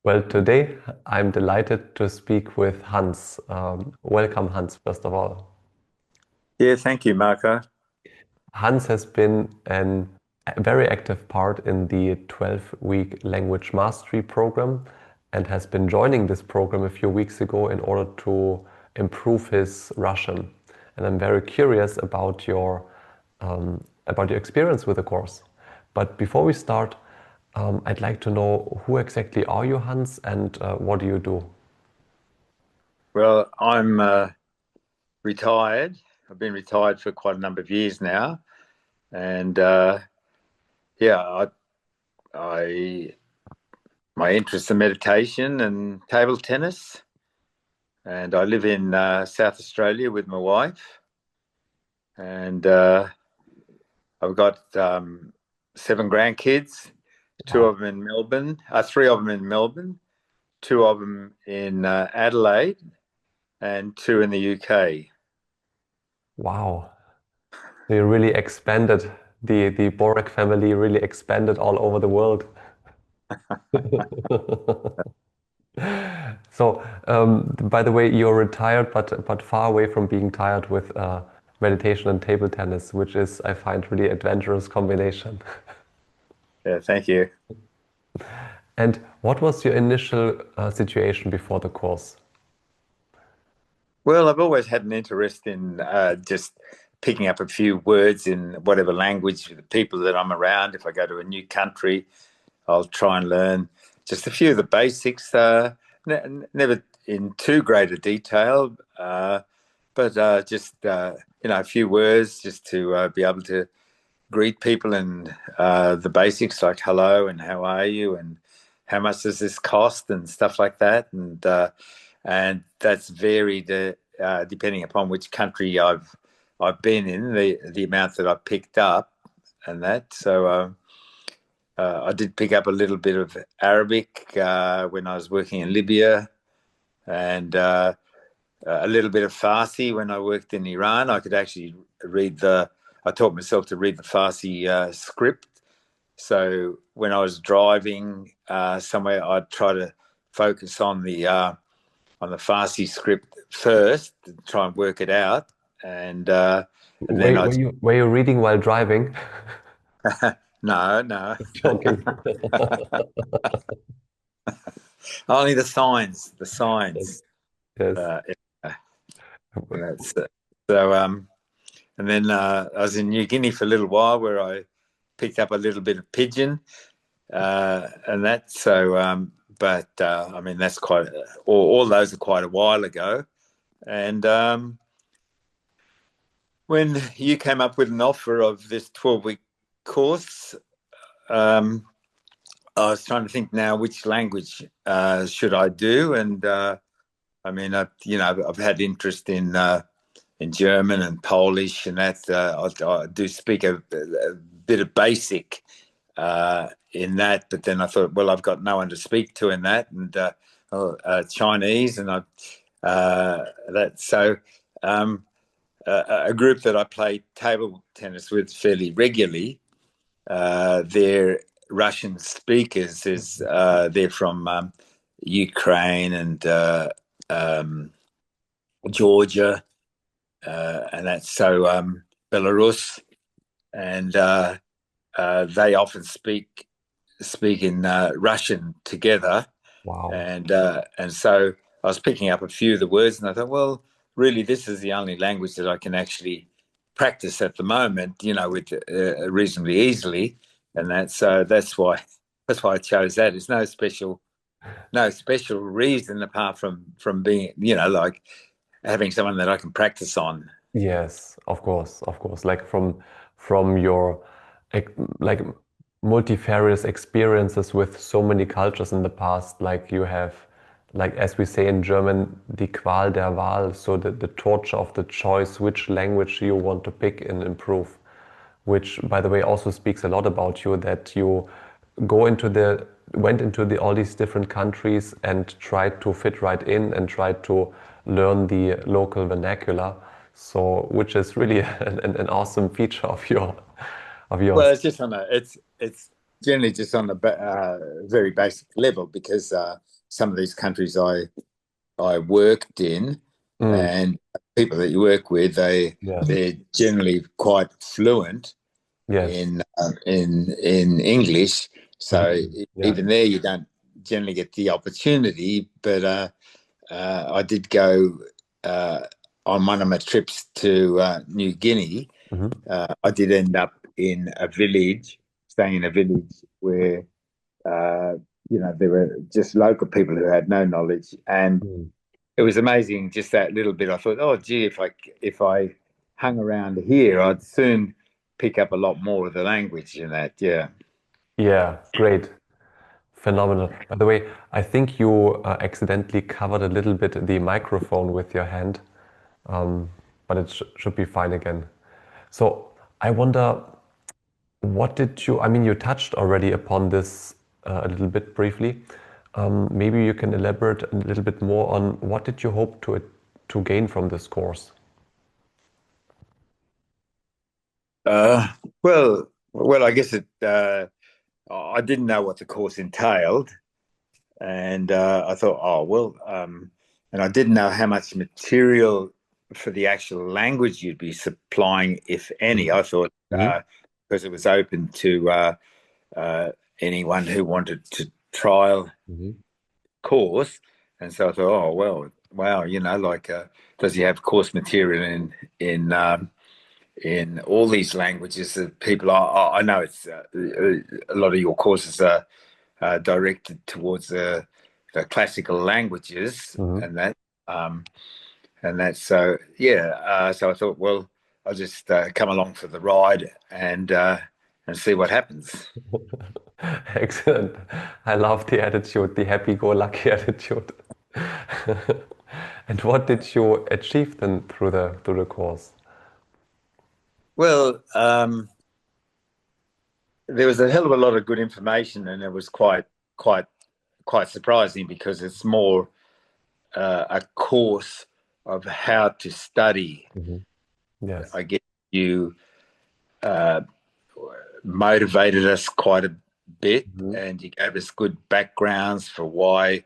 Well, today I'm delighted to speak with Hans. Welcome, Hans, first of all. Yeah, thank you, Marco. Hans has been a very active part in the 12-week language mastery program and has been joining this program a few weeks ago in order to improve his Russian. And I'm very curious about your experience with the course. But before we start, I'd like to know who exactly are you, Hans, and what do you do? Well, I'm retired. I've been retired for quite a number of years now, and yeah, I my interest in meditation and table tennis, and I live in South Australia with my wife, and I've got seven grandkids, two Wow. of them in Melbourne, three of them in Melbourne, two of them in Adelaide, and two in the UK. Wow. They really expanded, the Borek family really expanded all over the world. So, by the way, you're retired, but far away from being tired with meditation and table tennis, which is, I find, really adventurous combination. Yeah, thank you. And what was your initial situation before the course? Well, I've always had an interest in just picking up a few words in whatever language with the people that I'm around. If I go to a new country, I'll try and learn just a few of the basics, never in too great a detail, but just a few words just to be able to greet people and the basics like hello and how are you and how much does this cost and stuff like that. And that's varied depending upon which country I've been in, the amount that I've picked up and that. So I did pick up a little bit of Arabic when I was working in Libya, and a little bit of Farsi when I worked in Iran. I could actually read the. I taught myself to read the Farsi script. So when I was driving somewhere, I'd try to focus on the Farsi script first to try and work it out, and uh, and then Were, I were you were you reading while driving? no, no, Joking. only the signs. Yes. Uh, yeah, that's so. And then I was in New Guinea for a little while, where I picked up a little bit of pidgin, and that. So, but I mean, that's quite. All those are quite a while ago, and when you came up with an offer of this 12-week course, um, I was trying to think now which language should I do, and I mean, I've had interest in German and Polish, and that I do speak a bit of basic in that, but then I thought, well, I've got no one to speak to in that, and Chinese, and I that so. Um, a group that I play table tennis with fairly regularly. They're Russian speakers. They're from Ukraine and um, Georgia, and that's so Belarus, and they often speak in Russian together, Wow. and so I was picking up a few of the words, and I thought, well, really, this is the only language that I can actually practice at the moment, with reasonably easily, and that's why I chose that. There's no special reason apart from being, like having someone that I can practice on. Yes, of course, of course. Like from your ex- like multifarious experiences with so many cultures in the past, like you have, like as we say in German, die Qual der Wahl, so the torture of the choice, which language you want to pick and improve, which by the way also speaks a lot about you that you go into the went into the all these different countries and tried to fit right in and tried to learn the local vernacular. So, which is really an awesome feature of Well, yours. it's just I know it's generally just on a very basic level because some of these countries I worked in Mm, and people that you work with, yes. they're generally quite fluent Yes. in English. So Mhm. Yeah. even there, you don't generally get the opportunity. But I did go uh, on one of my trips to New Guinea. Hmm. I did end up in a village, staying in a village where uh, there were just local people who had no knowledge, and Mm. it was amazing. Just that little bit, I thought, oh, gee, if I hung around here, I'd soon pick up a lot more of the language in that. Yeah. Yeah, great. Phenomenal. By the way, I think you accidentally covered a little bit the microphone with your hand, um, but it should be fine again. So I wonder, what did you, I mean, you touched already upon this a little bit briefly. Maybe you can elaborate a little bit more on what did you hope to gain from this course? Uh, well, I guess I didn't know what the course entailed, and I thought, oh well, and I didn't know how much material for the actual language you'd be supplying, if any. I thought Mm-hmm. because it was open to uh, anyone who wanted to trial Hmm. course, and so I thought, oh well, wow, like does he have course material in all these languages that people are? I know it's a lot of your courses are directed towards the classical languages Hmm. and that. Um, and that's so yeah. So I thought, well, I'll just come along for the ride and see what happens. Excellent. I love the attitude, the happy-go-lucky attitude. And what did you achieve then through the course? Well, there was a hell of a lot of good information, and it was quite quite surprising because it's more a course of how to study. Hmm. Yes. I guess you uh, motivated us quite a bit, Hmm. and you gave us good backgrounds for why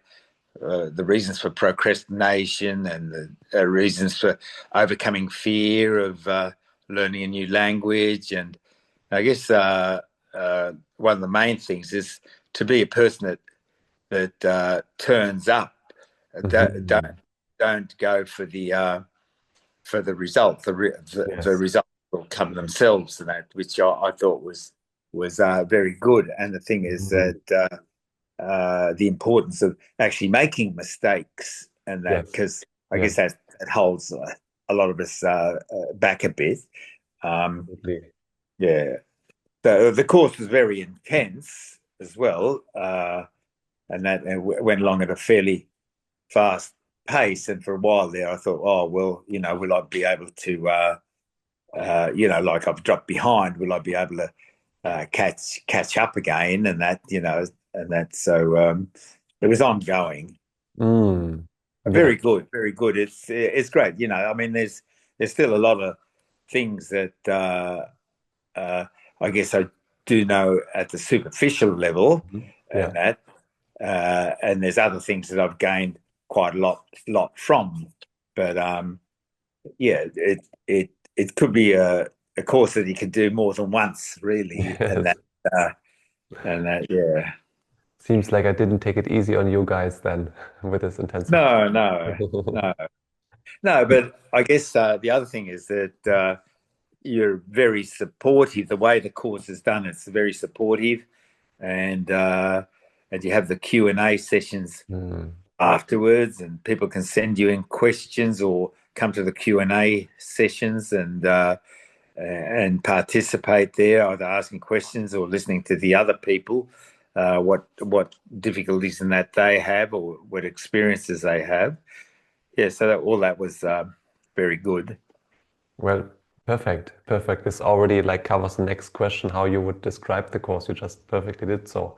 the reasons for procrastination and the reasons for overcoming fear of learning a new language. And I guess one of the main things is to be a person that turns up. Don't Hmm. don't go for the result. The Yes. results will come themselves, and that which I thought was very good. And the thing is Hmm. that the importance of actually making mistakes, and that Yes. because I guess Yes. that holds a lot of us back a bit. Um, Absolutely. yeah, the course was very intense as well, and that went along at a fairly fast pace. And for a while there, I thought, oh well, will I be able to, like I've dropped behind, will I be able to catch up again? And that, and that. So it was ongoing. Mm. Yeah. Very good, very good. It's great. I mean, there's still a lot of things that uh, I guess I do know at the superficial level, Mhm. and Yeah. that. And there's other things that I've gained quite a lot from. But yeah, it could be a course that you could do more than once, really, Yes. uh, and that yeah. Seems like I didn't take it easy on you guys then with this intensive No, course. no, no, no. But I guess the other thing is that you're very supportive. The way the course is done, it's very supportive, and you have the Q&A sessions Mm. afterwards, and people can send you in questions or come to the Q&A sessions and participate there, either asking questions or listening to the other people, what difficulties in that they have or what experiences they have. Yeah, so all that was very good. Well, perfect. Perfect. This already like covers the next question, how you would describe the course. You just perfectly did so.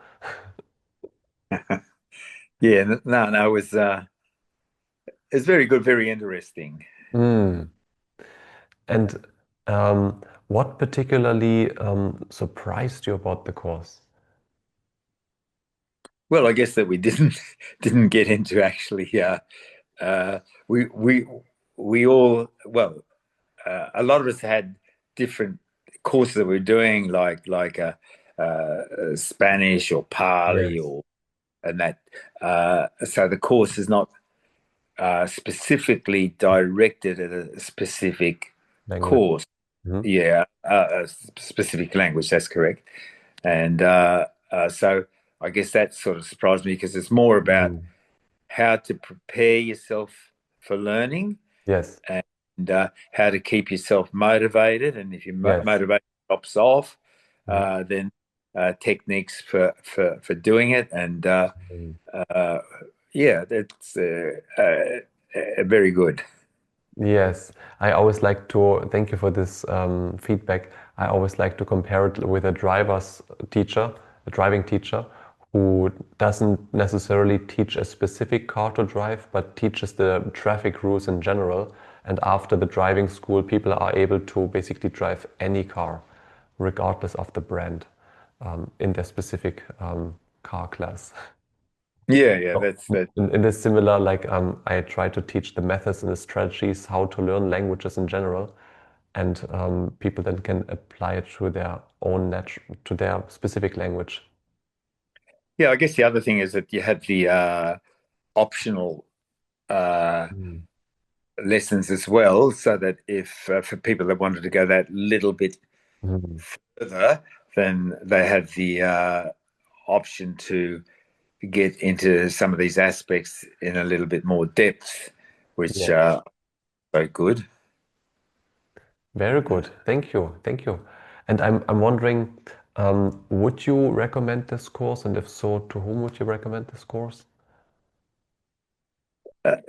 Yeah, no, it's very good, very interesting. Mm. And what particularly surprised you about the course? Well, I guess that we didn't didn't get into actually. Uh, we we we all well, a lot of us had different courses that we were doing, Spanish or Pali Yes. or and that. So the course is not specifically directed at a specific Language. course. Hmm. Yeah, a specific language. That's correct. And so I guess that sort of surprised me because it's more about Mm. how to prepare yourself for learning Yes. and how to keep yourself motivated. And if your Yes. motivation drops off, Mhm. then techniques for doing it. And Mm. uh, yeah, that's very good. Yes, I always like to thank you for this feedback. I always like to compare it with a driver's teacher, a driving teacher, who doesn't necessarily teach a specific car to drive, but teaches the traffic rules in general. And after the driving school, people are able to basically drive any car, regardless of the brand, in their specific car class. Yeah, yeah, Oh, that's that. in this similar, like I try to teach the methods and the strategies how to learn languages in general, and people then can apply it to their own to their specific language. Yeah, I guess the other thing is that you had the optional uh, Mm. lessons as well, so that if for people that wanted to go that little bit Mm. further, then they had the option to get into some of these aspects in a little bit more depth, which Yes, are good. very good. Thank you, thank you. And I'm wondering, would you recommend this course? And if so, to whom would you recommend this course?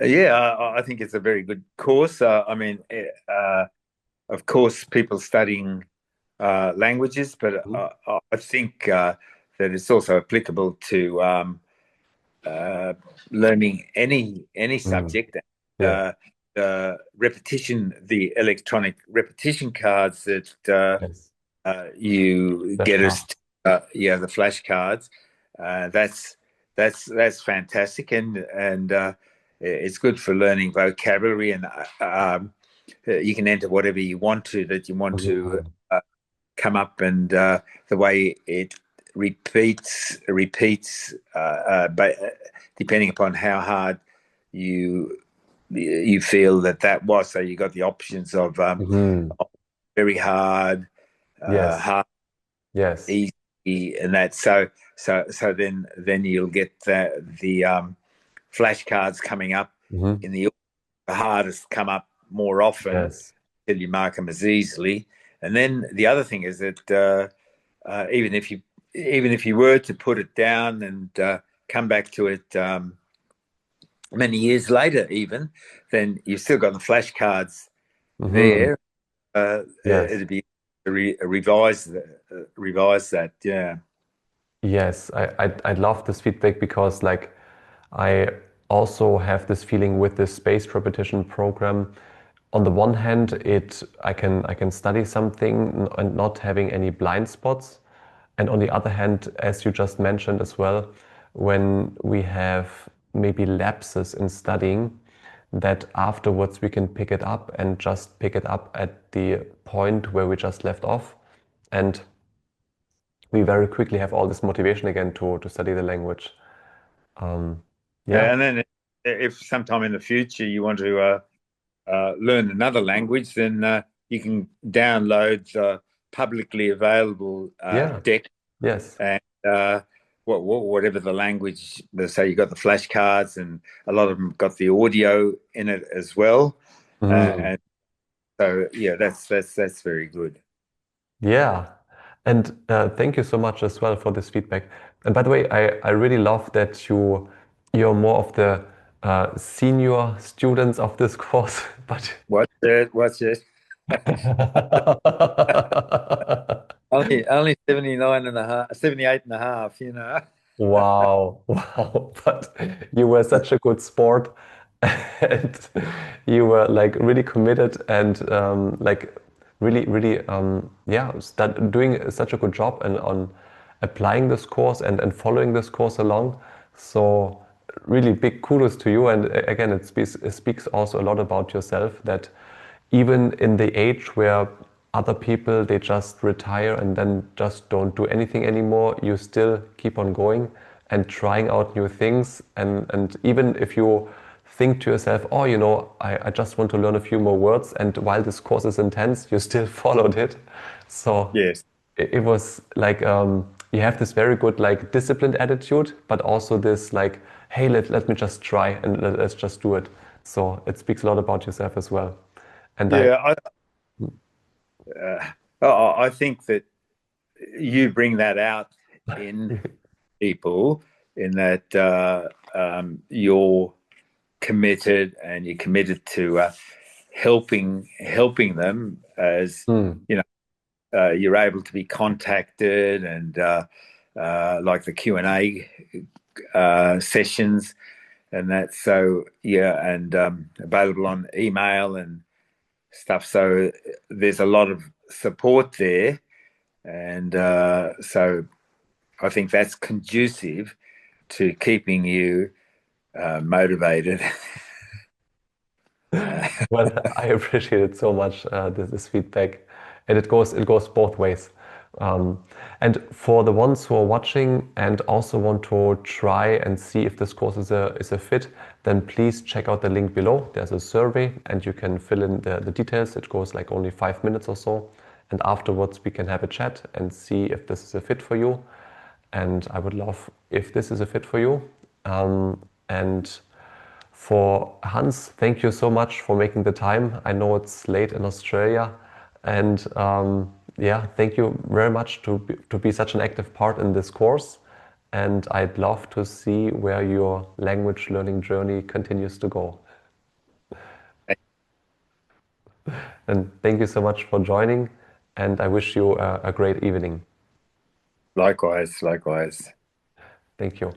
Yeah, I think it's a very good course. I mean, of course, people studying languages, but Mhm. I think that it's also applicable to uh, learning any Mm. subject. Yes, Uh, repetition, the electronic repetition cards that yes. you get us, Flashcards. yeah, the flashcards. That's that's fantastic, and it's good for learning vocabulary, and you can enter whatever you want to that you want to Mhm. come up, and the way it repeats, but depending upon how hard you you feel that that was. So you got the options Mhm. of very hard, Yes, hard, yes. easy, and that. So then you'll get the flashcards coming up Mhm. in the hardest come up more often Yes. till you mark them as easily. And then the other thing is that even if you were to put it down and come back to it many years later, even then you've still got the flashcards Hmm. there. Yes. It'd be revise that. Yeah. Yes. I love this feedback because like I also have this feeling with this spaced repetition program. On the one hand, I can study something and not having any blind spots. And on the other hand, as you just mentioned as well, when we have maybe lapses in studying, that afterwards we can pick it up and just pick it up at the point where we just left off. And we very quickly have all this motivation again to study the language. Um, yeah, And then if sometime in the future you want to learn another language, then you can download the publicly available yeah, deck yes. and whatever the language. Say you got the flashcards, and a lot of them got the audio in it as well. Mm, And so yeah, that's very good. yeah. And thank you so much as well for this feedback. And by the way, I really love that you're more of the senior students of this course, but What's it? What's it? Only 79 and a half, 78 and a half, you know. wow, wow. But you were such a good sport and you were like really committed and like really, really, yeah, doing such a good job and on applying this course and following this course along. So really big kudos to you. And again, it speaks also a lot about yourself that even in the age where other people, they just retire and then just don't do anything anymore, you still keep on going and trying out new things. And even if you think to yourself, oh, I just want to learn a few more words, and while this course is intense, you still followed it. So Yes. it was like you have this very good like disciplined attitude, but also this like, hey, let me just try and let's just do it. So it speaks a lot about yourself as well. And I, Yeah, I think that you bring that out in people, in that you're committed, and you're committed to helping them, as mm, you know, you're able to be contacted, and like the Q&A sessions and that. So yeah, and available on email and stuff. So there's a lot of support there, and so I think that's conducive to keeping you motivated. well, I appreciate it so much, this feedback, and it goes both ways. Um, and for the ones who are watching and also want to try and see if this course is a fit, then please check out the link below. There's a survey, and you can fill in the details. It goes like only 5 minutes or so, and afterwards we can have a chat and see if this is a fit for you. And I would love if this is a fit for you. And for Hans, thank you so much for making the time. I know it's late in Australia, and yeah, thank you very much to be such an active part in this course. And I'd love to see where your language learning journey continues to go. And thank you so much for joining, and I wish you a great evening. Likewise, likewise. Thank you.